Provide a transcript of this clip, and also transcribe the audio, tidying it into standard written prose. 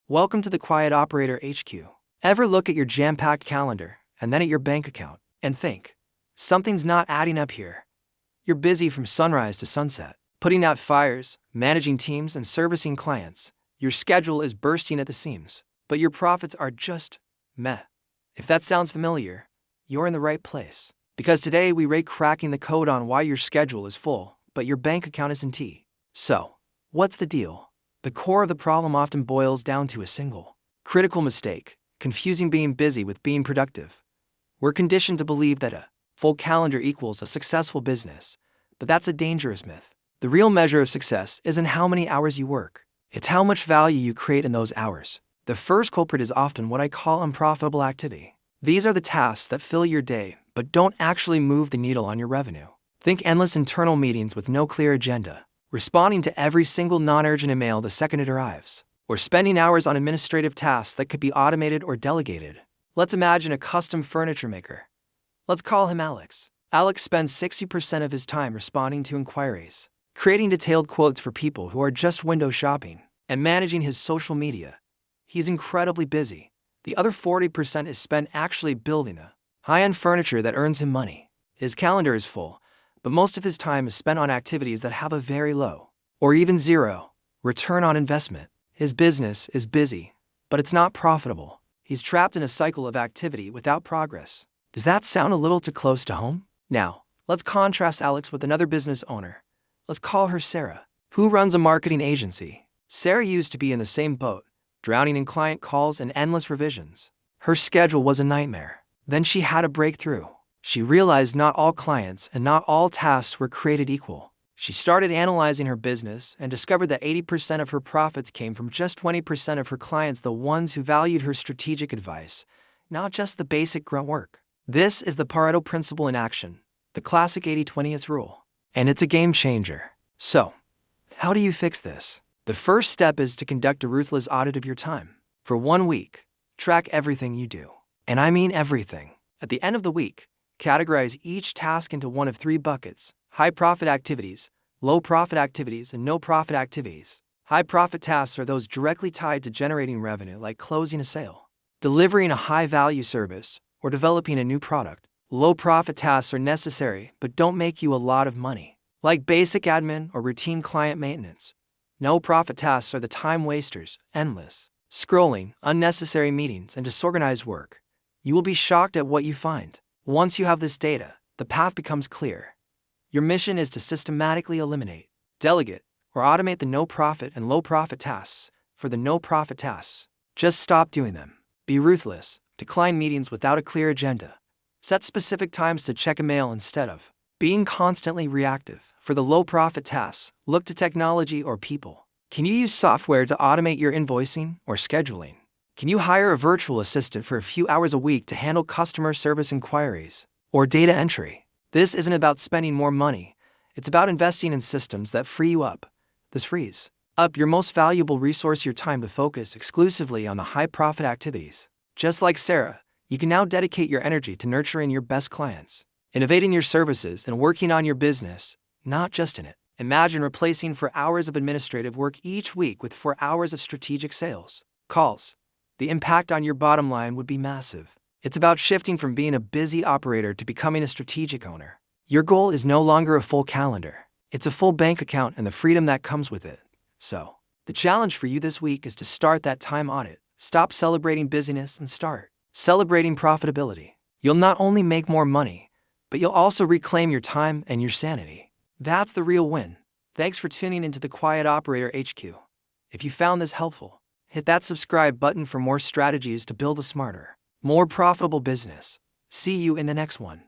Welcome to the Quiet Operator HQ. Ever look at your jam-packed calendar and then at your bank account and think, something's not adding up here? You're busy from sunrise to sunset, putting out fires, managing teams, and servicing clients. Your schedule is bursting at the seams, but your profits are just meh. If that sounds familiar, you're in the right place. Because today we rate cracking the code on why your schedule is full, but your bank account isn't. So, what's the deal? The core of the problem often boils down to a single critical mistake, confusing being busy with being productive. We're conditioned to believe that a full calendar equals a successful business, but that's a dangerous myth. The real measure of success isn't how many hours you work, it's how much value you create in those hours. The first culprit is often what I call unprofitable activity. These are the tasks that fill your day but don't actually move the needle on your revenue. Think endless internal meetings with no clear agenda, responding to every single non-urgent email the second it arrives, or spending hours on administrative tasks that could be automated or delegated. Let's imagine a custom furniture maker. Let's call him Alex. Alex spends 60% of his time responding to inquiries, creating detailed quotes for people who are just window shopping, and managing his social media. He's incredibly busy. The other 40% is spent actually building the high-end furniture that earns him money. His calendar is full, but most of his time is spent on activities that have a very low, or even zero, return on investment. His business is busy, but it's not profitable. He's trapped in a cycle of activity without progress. Does that sound a little too close to home? Now, let's contrast Alex with another business owner. Let's call her Sarah, who runs a marketing agency. Sarah used to be in the same boat, drowning in client calls and endless revisions. Her schedule was a nightmare. Then she had a breakthrough. She realized not all clients and not all tasks were created equal. She started analyzing her business and discovered that 80% of her profits came from just 20% of her clients, the ones who valued her strategic advice, not just the basic grunt work. This is the Pareto principle in action, the classic 80-20 rule. And it's a game changer. So, how do you fix this? The first step is to conduct a ruthless audit of your time. For 1 week, track everything you do. And I mean everything. At the end of the week, categorize each task into one of 3 buckets: high-profit activities, low-profit activities, and no-profit activities. High-profit tasks are those directly tied to generating revenue, like closing a sale, delivering a high-value service, or developing a new product. Low-profit tasks are necessary but don't make you a lot of money, like basic admin or routine client maintenance. No-profit tasks are the time wasters, endless scrolling, unnecessary meetings, and disorganized work. You will be shocked at what you find. Once you have this data, the path becomes clear. Your mission is to systematically eliminate, delegate, or automate the no-profit and low-profit tasks. For the no-profit tasks, just stop doing them. Be ruthless, decline meetings without a clear agenda. Set specific times to check a mail instead of being constantly reactive. For the low-profit tasks, look to technology or people. Can you use software to automate your invoicing or scheduling? Can you hire a virtual assistant for a few hours a week to handle customer service inquiries or data entry? This isn't about spending more money. It's about investing in systems that free you up. This frees up your most valuable resource, your time, to focus exclusively on the high-profit activities. Just like Sarah, you can now dedicate your energy to nurturing your best clients, innovating your services, and working on your business, not just in it. Imagine replacing 4 hours of administrative work each week with 4 hours of strategic sales calls. The impact on your bottom line would be massive. It's about shifting from being a busy operator to becoming a strategic owner. Your goal is no longer a full calendar. It's a full bank account and the freedom that comes with it. So, the challenge for you this week is to start that time audit. Stop celebrating busyness and start celebrating profitability. You'll not only make more money, but you'll also reclaim your time and your sanity. That's the real win. Thanks for tuning into the Quiet Operator HQ. If you found this helpful, hit that subscribe button for more strategies to build a smarter, more profitable business. See you in the next one.